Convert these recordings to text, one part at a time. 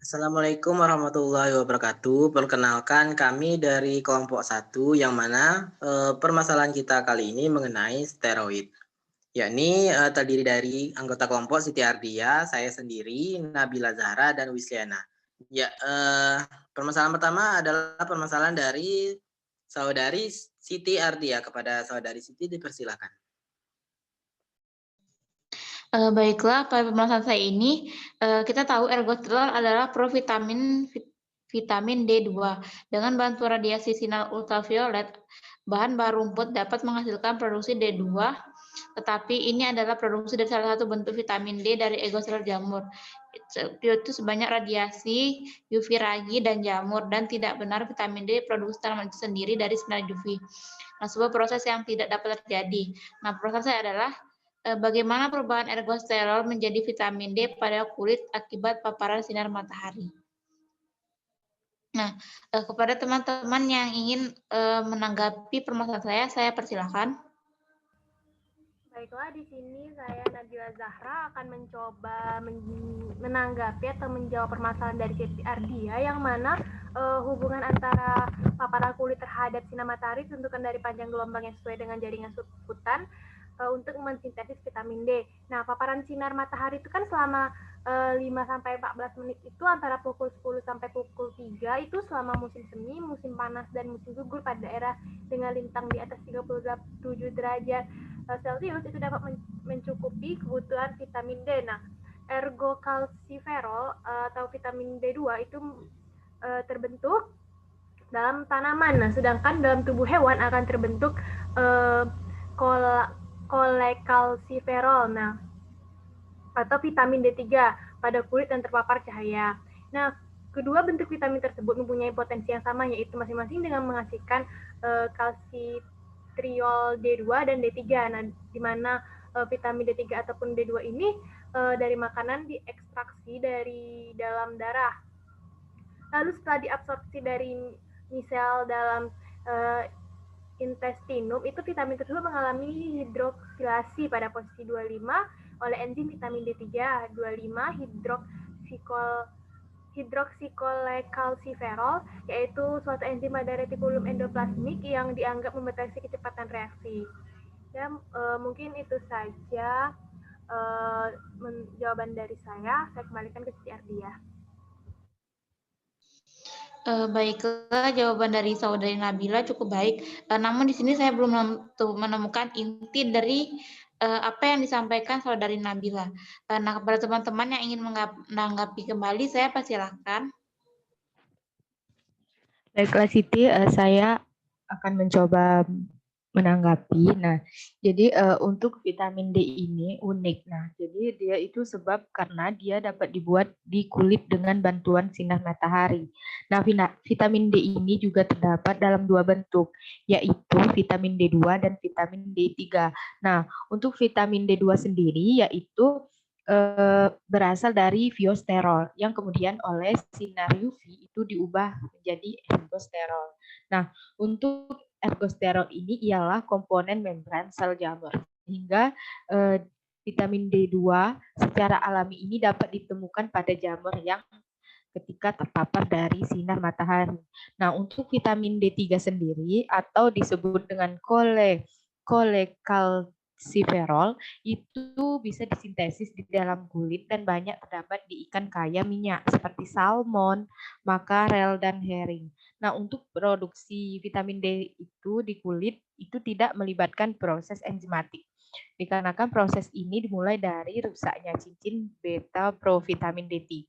Assalamualaikum warahmatullahi wabarakatuh. Perkenalkan kami dari kelompok satu yang mana permasalahan kita kali ini mengenai steroid. Yakni terdiri dari anggota kelompok Siti Ardia, saya sendiri, Nabila Zahra, dan Wisliana. Ya, permasalahan pertama adalah permasalahan dari saudari Siti Ardia. Kepada saudari Siti dipersilakan. Baiklah, pada pembahasan saya ini, kita tahu ergosterol adalah vitamin D2. Dengan bantuan radiasi sinar ultraviolet, bahan rumput dapat menghasilkan produksi D2, tetapi ini adalah produksi dari salah satu bentuk vitamin D dari ergosterol jamur, yaitu sebanyak radiasi UV ragi dan jamur, dan tidak benar vitamin D produksi tanaman itu sendiri dari sinar UV. Nah, sebuah proses yang tidak dapat terjadi. Nah, prosesnya adalah bagaimana perubahan ergosterol menjadi vitamin D pada kulit akibat paparan sinar matahari. Nah, kepada teman-teman yang ingin menanggapi permasalahan saya persilahkan. Baiklah, di sini saya Nabila Zahra akan mencoba menanggapi atau menjawab permasalahan dari Siti Ardia yang mana hubungan antara paparan kulit terhadap sinar matahari ditentukan dari panjang gelombang yang sesuai dengan jaringan subkutan untuk mensintesis vitamin D. Nah, paparan sinar matahari itu kan selama 5-14 menit itu antara pukul 10 sampai pukul 3 itu selama musim semi, musim panas, dan musim gugur pada daerah dengan lintang di atas 37 derajat Celcius itu dapat mencukupi kebutuhan vitamin D. Nah, ergokalsiferol atau vitamin D2 itu terbentuk dalam tanaman. Nah, sedangkan dalam tubuh hewan akan terbentuk kolekalsiferol. Nah, atau vitamin D3 pada kulit yang terpapar cahaya. Nah, kedua bentuk vitamin tersebut mempunyai potensi yang sama, yaitu masing-masing dengan menghasilkan kalsitriol D2 dan D3. Nah, di mana vitamin D3 ataupun D2 ini dari makanan diekstraksi dari dalam darah. Lalu setelah diabsorpsi dari misel dalam intestinum, itu vitamin tersebut mengalami hidroksilasi pada posisi 25 oleh enzim vitamin D3, 25 hidroksikolekalsiferol, yaitu suatu enzim pada retikulum endoplasmik yang dianggap membatasi kecepatan reaksi. Dan mungkin itu saja jawaban dari saya. Saya kembalikan ke Siti Ardia. Baiklah, jawaban dari saudari Nabila cukup baik. Namun di sini saya belum menemukan inti dari apa yang disampaikan saudari Nabila. Nah, kepada teman-teman yang ingin menanggapi kembali, saya persilahkan. Baiklah Siti, saya akan mencoba menanggapi. Nah, jadi untuk vitamin D ini unik. Nah, jadi dia itu sebab karena dia dapat dibuat di kulit dengan bantuan sinar matahari. Nah, vitamin D ini juga terdapat dalam dua bentuk, yaitu vitamin D2 dan vitamin D3. Nah, untuk vitamin D2 sendiri yaitu berasal dari fiosterol yang kemudian oleh sinar UV itu diubah menjadi ergosterol. Nah, untuk ergosterol ini ialah komponen membran sel jamur, sehingga vitamin D2 secara alami ini dapat ditemukan pada jamur yang ketika terpapar dari sinar matahari. Nah, untuk vitamin D3 sendiri atau disebut dengan kolekalsiferol itu bisa disintesis di dalam kulit dan banyak terdapat di ikan kaya minyak seperti salmon, makarel, dan herring. Nah, untuk produksi vitamin D itu di kulit itu tidak melibatkan proses enzimatik. Dikarenakan proses ini dimulai dari rusaknya cincin beta provitamin D3,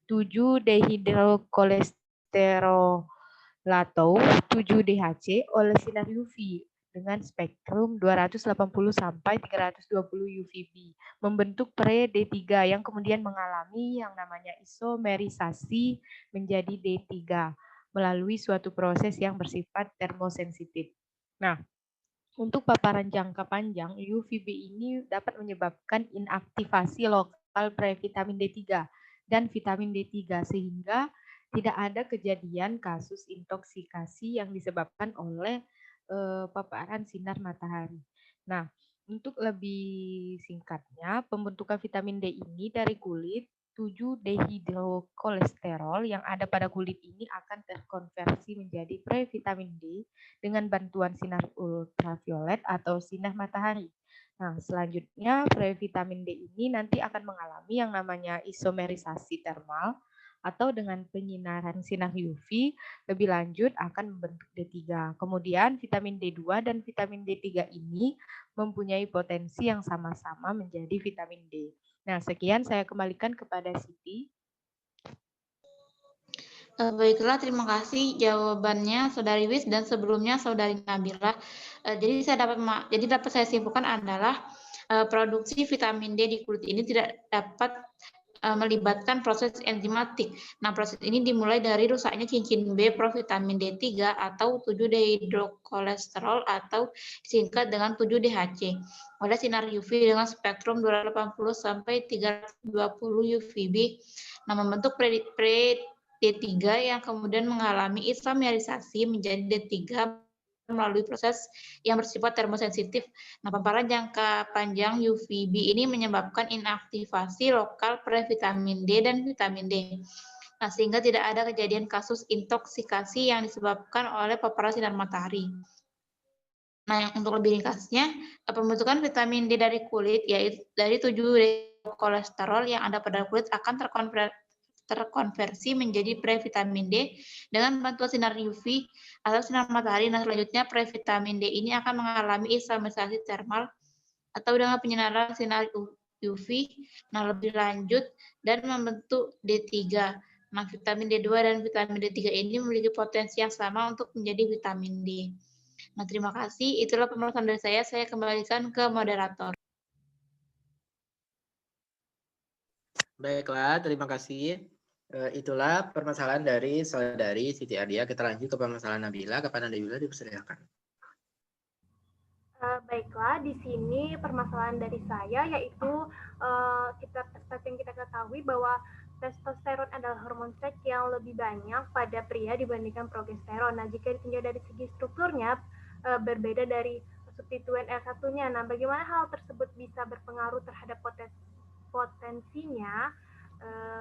7-dehidrokolesterolatol, 7-DHC oleh sinar UV dengan spektrum 280 sampai 320 UVB membentuk pre-D3 yang kemudian mengalami yang namanya isomerisasi menjadi D3 melalui suatu proses yang bersifat termosensitif. Nah, untuk paparan jangka panjang, UVB ini dapat menyebabkan inaktivasi lokal previtamin D3 dan vitamin D3 sehingga tidak ada kejadian kasus intoksikasi yang disebabkan oleh paparan sinar matahari. Nah, untuk lebih singkatnya, pembentukan vitamin D ini dari kulit, 7-dehidrokolesterol yang ada pada kulit ini akan terkonversi menjadi previtamin D dengan bantuan sinar ultraviolet atau sinar matahari. Nah, selanjutnya previtamin D ini nanti akan mengalami yang namanya isomerisasi termal atau dengan penyinaran sinar UV lebih lanjut akan membentuk D3. Kemudian vitamin D2 dan vitamin D3 ini mempunyai potensi yang sama-sama menjadi vitamin D. Nah, sekian saya kembalikan kepada Siti. Baiklah, terima kasih jawabannya Saudari Wis dan sebelumnya Saudari Nabila. Jadi dapat saya simpulkan adalah produksi vitamin D di kulit ini tidak dapat melibatkan proses enzimatik. Nah, proses ini dimulai dari rusaknya cincin B provitamin D3 atau 7-dehidrokolesterol atau disingkat dengan 7-DHC oleh sinar UV dengan spektrum 280 sampai 320 UVB. Nah, membentuk D3 yang kemudian mengalami isomerisasi menjadi D3 melalui proses yang bersifat termosensitif. Nah, paparan jangka panjang UVB ini menyebabkan inaktivasi lokal previtamin D dan vitamin D. Nah, sehingga tidak ada kejadian kasus intoksikasi yang disebabkan oleh paparan sinar matahari. Nah, yang untuk lebih ringkasnya, pembentukan vitamin D dari kulit, yaitu dari 7-kolesterol yang ada pada kulit akan terkonversi menjadi previtamin D dengan bantuan sinar UV atau sinar matahari. Nah, selanjutnya previtamin D ini akan mengalami isomerisasi termal atau dengan penyinaran sinar UV lebih lanjut dan membentuk D3. Nah, vitamin D2 dan vitamin D3 ini memiliki potensi yang sama untuk menjadi vitamin D. Nah, terima kasih. Itulah pembahasan dari saya. Saya kembalikan ke moderator. Baiklah, terima kasih. Itulah permasalahan dari Saudari Siti Ardia. Kita lanjut ke permasalahan Nabila. Kepada Nabila dipersilakan. Baiklah, di sini permasalahan dari saya yaitu seperti yang kita ketahui bahwa testosteron adalah hormon seks yang lebih banyak pada pria dibandingkan progesteron. Nah, jika ditinjau dari segi strukturnya berbeda dari substituen L1-nya. Nah, bagaimana hal tersebut bisa berpengaruh terhadap potensinya?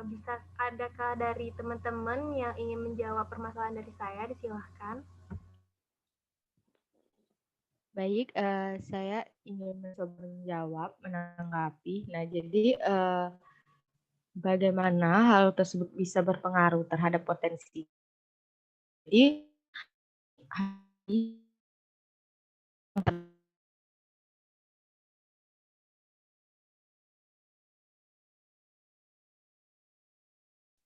Bisa adakah dari teman-teman yang ingin menjawab permasalahan dari saya? Disilahkan. Baik, saya ingin mencoba menjawab, menanggapi. Nah, jadi bagaimana hal tersebut bisa berpengaruh terhadap potensi? Jadi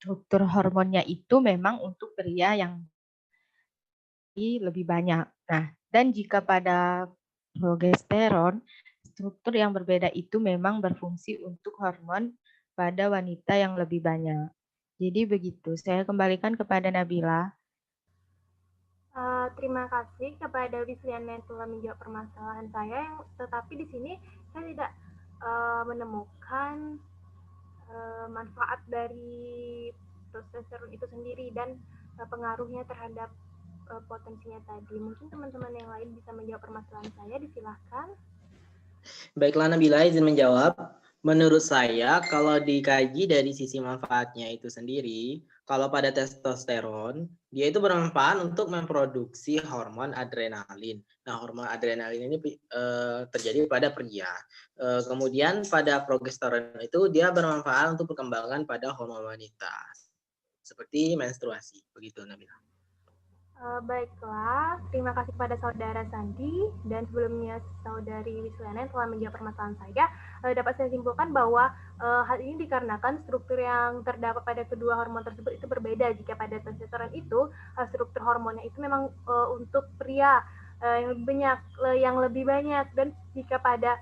struktur hormonnya itu memang untuk pria yang lebih banyak. Nah, dan jika pada progesteron, struktur yang berbeda itu memang berfungsi untuk hormon pada wanita yang lebih banyak. Jadi begitu, saya kembalikan kepada Nabila. Terima kasih kepada Wisliana yang telah menjawab permasalahan saya, tetapi di sini saya tidak menemukan manfaat dari testosteron itu sendiri dan pengaruhnya terhadap potensinya tadi. Mungkin teman-teman yang lain bisa menjawab permasalahan saya, disilahkan. Baiklah, Nabila izin menjawab. Menurut saya, kalau dikaji dari sisi manfaatnya itu sendiri, kalau pada testosteron, dia itu bermanfaat untuk memproduksi hormon adrenalin. Nah, hormon adrenalin ini terjadi pada pria. Kemudian pada progesteron itu dia bermanfaat untuk perkembangan pada hormon wanita, seperti menstruasi. Begitu, Nabila. Baiklah, terima kasih kepada Saudara Sandi dan sebelumnya Saudari Wisliana yang telah menjawab permasalahan saya. Dapat saya simpulkan bahwa hal ini dikarenakan struktur yang terdapat pada kedua hormon tersebut itu berbeda. Jika pada testosteron itu struktur hormonnya itu memang untuk pria yang lebih banyak, dan jika pada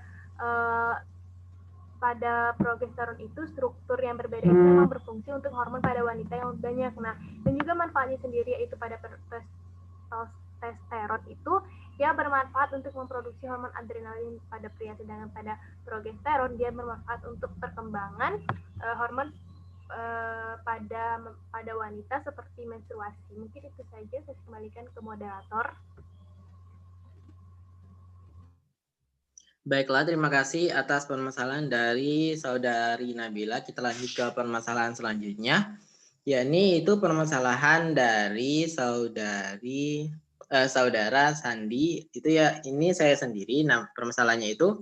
progesteron itu struktur yang berbeda itu memang berfungsi untuk hormon pada wanita yang lebih banyak. Nah, dan juga manfaatnya sendiri yaitu pada testosteron itu dia bermanfaat untuk memproduksi hormon adrenalin pada pria, sedangkan pada progesteron dia bermanfaat untuk perkembangan hormon pada wanita seperti menstruasi. Mungkin itu saja, saya kembalikan ke moderator. Baiklah, terima kasih atas permasalahan dari Saudari Nabila. Kita lanjut ke permasalahan selanjutnya, yakni itu permasalahan dari Saudara Sandi. Itu ya, ini saya sendiri. Nah, permasalahannya itu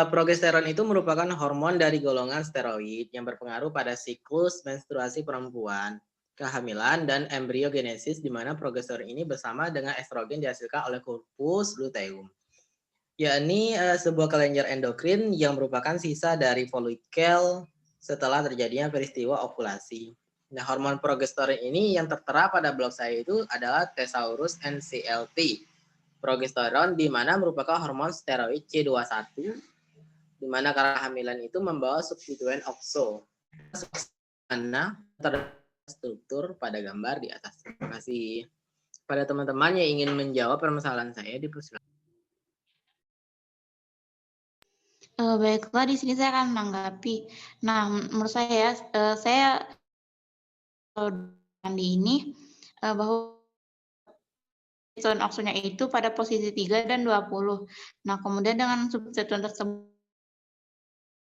progesteron itu merupakan hormon dari golongan steroid yang berpengaruh pada siklus menstruasi perempuan, kehamilan, dan embriogenesis, di mana progesteron ini bersama dengan estrogen dihasilkan oleh corpus luteum, yakni sebuah kelenjar endokrin yang merupakan sisa dari folikel setelah terjadinya peristiwa ovulasi. Nah, hormon progesteron ini yang tertera pada blog saya itu adalah Thesaurus NCLT. Progesteron di mana merupakan hormon steroid C21, di mana karena kehamilan itu membawa substituen OXO. Mana terstruktur pada gambar di atas. Terima kasih. Pada teman-teman yang ingin menjawab permasalahan saya, dipersilakan. Baiklah, di sini saya akan menanggapi. Nah, menurut saya di ini bahwa substituen oksonya itu pada posisi 3 dan 20. Nah, kemudian dengan substituen tersebut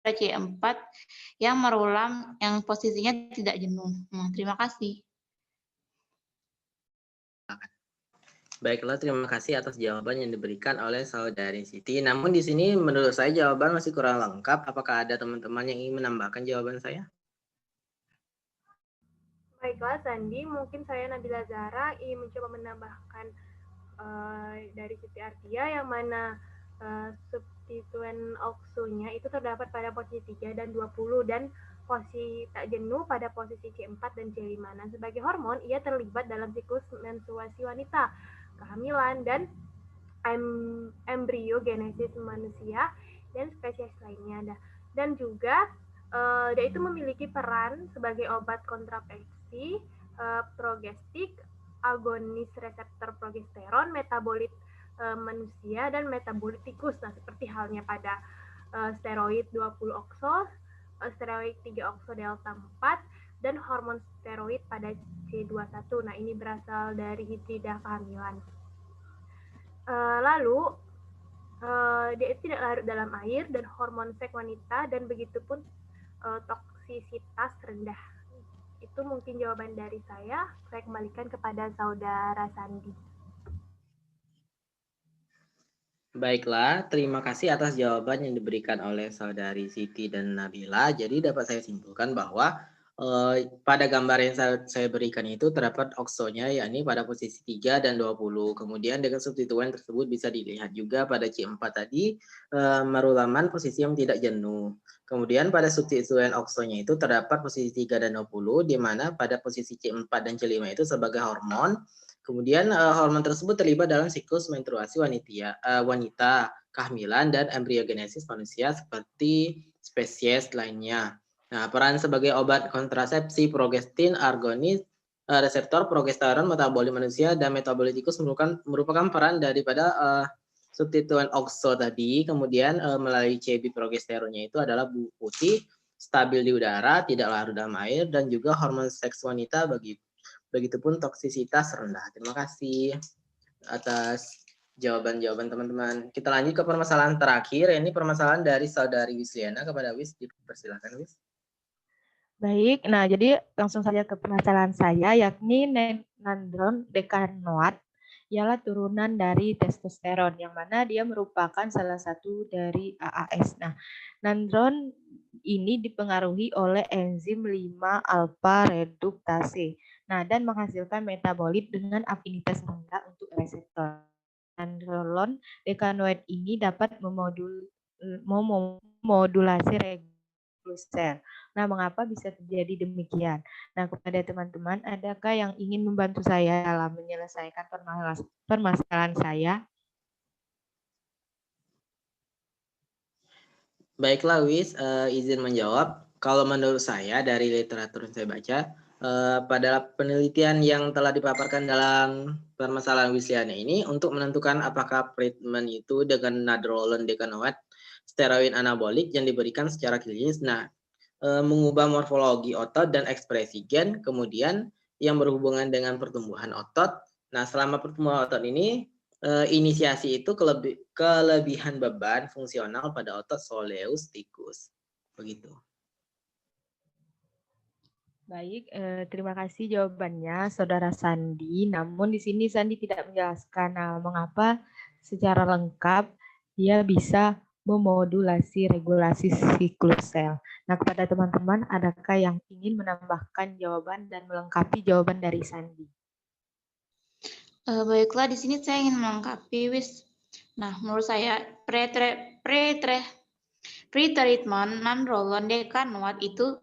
C4 yang merulam yang posisinya tidak jenuh. Nah, terima kasih. Baiklah, terima kasih atas jawaban yang diberikan oleh Saudari Siti. Namun di sini menurut saya jawaban masih kurang lengkap. Apakah ada teman-teman yang ingin menambahkan jawaban saya? Baiklah, Sandi, mungkin saya Nabila Zahra ingin mencoba menambahkan dari Siti Ardia, yang mana substituen oksonya itu terdapat pada posisi 3 dan 20 dan posisi tak jenuh pada posisi C4 dan C5. Nah, sebagai hormon, ia terlibat dalam siklus menstruasi wanita, kehamilan, dan embriogenesis manusia dan spesies lainnya. Dan juga dia itu memiliki peran sebagai obat kontrasepsi, progestik, agonis reseptor progesteron, metabolit manusia, dan metabolit tikus. Nah, seperti halnya pada steroid 20 okso, steroid 3 okso delta 4, dan hormon steroid pada C21. Nah, ini berasal dari hibrida kehamilan. Lalu, dia tidak larut dalam air dan hormon seks wanita, dan begitupun toksisitas rendah. Itu mungkin jawaban dari saya. Saya kembalikan kepada Saudara Sandi. Baiklah, terima kasih atas jawaban yang diberikan oleh Saudari Siti dan Nabila. Jadi dapat saya simpulkan bahwa pada gambar yang saya berikan itu terdapat oksonya, yakni pada posisi 3 dan 20. Kemudian dengan substituen tersebut bisa dilihat juga pada C4 tadi, merulaman posisi yang tidak jenuh. Kemudian pada substituen oksonya itu terdapat posisi 3 dan 20, di mana pada posisi C4 dan C5 itu sebagai hormon. Kemudian hormon tersebut terlibat dalam siklus menstruasi wanita, kehamilan, dan embriogenesis manusia seperti spesies lainnya. Nah, peran sebagai obat kontrasepsi, progestin, argonis, reseptor progesteron, metabolit manusia, dan metabolit tikus merupakan peran daripada substituen okso tadi. Kemudian melalui CB progesteronnya itu adalah bubuk putih, stabil di udara, tidak larut dalam air, dan juga hormon seks wanita, begitupun toksisitas rendah. Terima kasih atas jawaban-jawaban teman-teman. Kita lanjut ke permasalahan terakhir. Ini permasalahan dari Saudari Wisliana kepada Wis. Dipersilakan, Wis. Baik, nah jadi langsung saja ke permasalahan saya, yakni nandron dekanoat ialah turunan dari testosteron, yang mana dia merupakan salah satu dari AAS. Nah, nandron ini dipengaruhi oleh enzim 5-alpha reduktase. Nah, dan menghasilkan metabolit dengan afinitas rendah untuk reseptor. Nandron dekanoat ini dapat memodulasi regulus sel. Nah, mengapa bisa terjadi demikian? Nah, kepada teman-teman, adakah yang ingin membantu saya dalam menyelesaikan permasalahan saya? Baiklah, Wis, izin menjawab. Kalau menurut saya dari literatur yang saya baca, pada penelitian yang telah dipaparkan dalam permasalahan Wisliana ini, untuk menentukan apakah treatment itu dengan nandrolone dekanoat, steroid anabolik yang diberikan secara klinis, mengubah morfologi otot dan ekspresi gen, kemudian yang berhubungan dengan pertumbuhan otot. Nah, selama pertumbuhan otot ini inisiasi itu kelebihan beban fungsional pada otot soleus ticus. Begitu. Baik, terima kasih jawabannya, Saudara Sandi. Namun di sini Sandi tidak menjelaskan mengapa secara lengkap dia bisa memodulasi regulasi siklus sel. Nah, kepada teman-teman, adakah yang ingin menambahkan jawaban dan melengkapi jawaban dari Sandi? Baiklah, di sini saya ingin melengkapi, Wis. Nah, menurut saya pretreatment non-Roland decanoate itu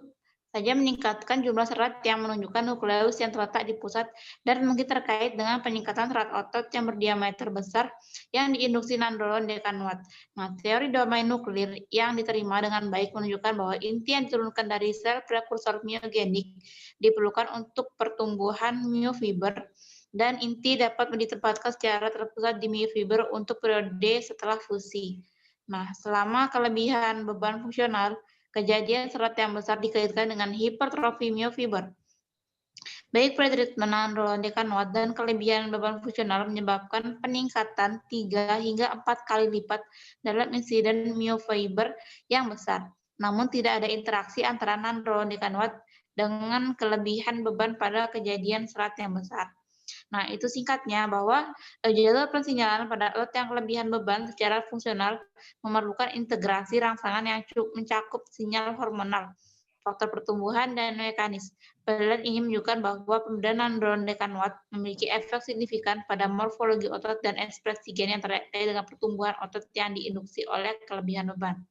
saja meningkatkan jumlah serat yang menunjukkan nukleus yang terletak di pusat dan mungkin terkait dengan peningkatan serat otot yang berdiameter besar yang diinduksi non-Roland decanoate. Nah, teori domain nuklir yang diterima dengan baik menunjukkan bahwa inti yang diturunkan dari sel prekursor myogenik diperlukan untuk pertumbuhan myofiber dan inti dapat ditempatkan secara terpusat di myofiber untuk periode setelah fusi. Nah, selama kelebihan beban fungsional, kejadian serat yang besar dikaitkan dengan hipertrofi myofiber. Baik pretreatment non-Roland decanoate dan kelebihan beban fungsional menyebabkan peningkatan 3 hingga 4 kali lipat dalam insiden myofiber yang besar. Namun tidak ada interaksi antara non-Roland decanoate dengan kelebihan beban pada kejadian serat yang besar. Nah, itu singkatnya bahwa jalur pensinyalan pada otot yang kelebihan beban secara fungsional memerlukan integrasi rangsangan yang cukup mencakup sinyal hormonal, faktor pertumbuhan, dan mekanis. Penelitian ingin menunjukkan bahwa pembedaan non-Roland decanoate memiliki efek signifikan pada morfologi otot dan ekspresi gen yang terkait dengan pertumbuhan otot yang diinduksi oleh kelebihan beban.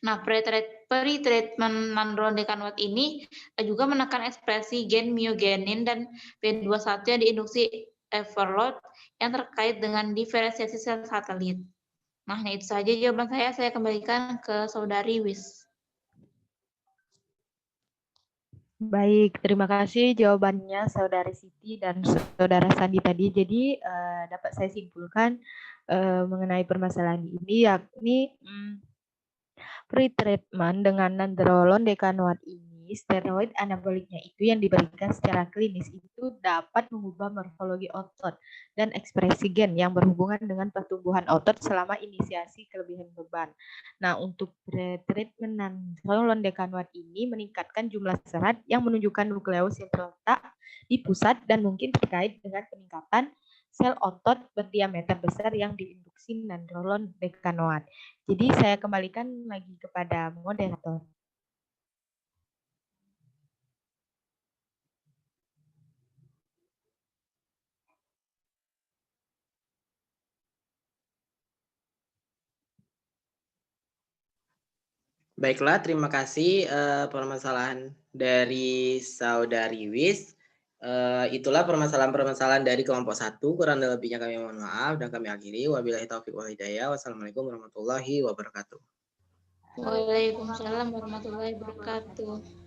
Nah, pretreatment non-Roland decanoate ini juga menekan ekspresi gen myogenin dan P21 yang diinduksi overload yang terkait dengan diferensiasi sel satelit. Nah, itu saja jawaban saya kembalikan ke Saudari Wis. Baik, terima kasih jawabannya Saudari Siti dan Saudara Sandi tadi. Jadi dapat saya simpulkan mengenai permasalahan ini, yakni pretreatment dengan non-Roland decanoate ini, steroid anaboliknya itu yang diberikan secara klinis itu dapat mengubah morfologi otot dan ekspresi gen yang berhubungan dengan pertumbuhan otot selama inisiasi kelebihan beban. Nah, untuk pretreatment non-Roland decanoate ini meningkatkan jumlah serat yang menunjukkan nukleus yang terletak di pusat dan mungkin terkait dengan peningkatan sel otot berdiameter besar yang diinduksi non-Roland decanoate. Jadi saya kembalikan lagi kepada moderator. Baiklah, terima kasih permasalahan dari Saudari Wis. Itulah permasalahan-permasalahan dari kelompok 1. Kurang lebihnya kami mohon maaf dan kami akhiri. Wabillahi taufiq wal hidayah. Wassalamualaikum warahmatullahi wabarakatuh. Waalaikumsalam warahmatullahi wabarakatuh.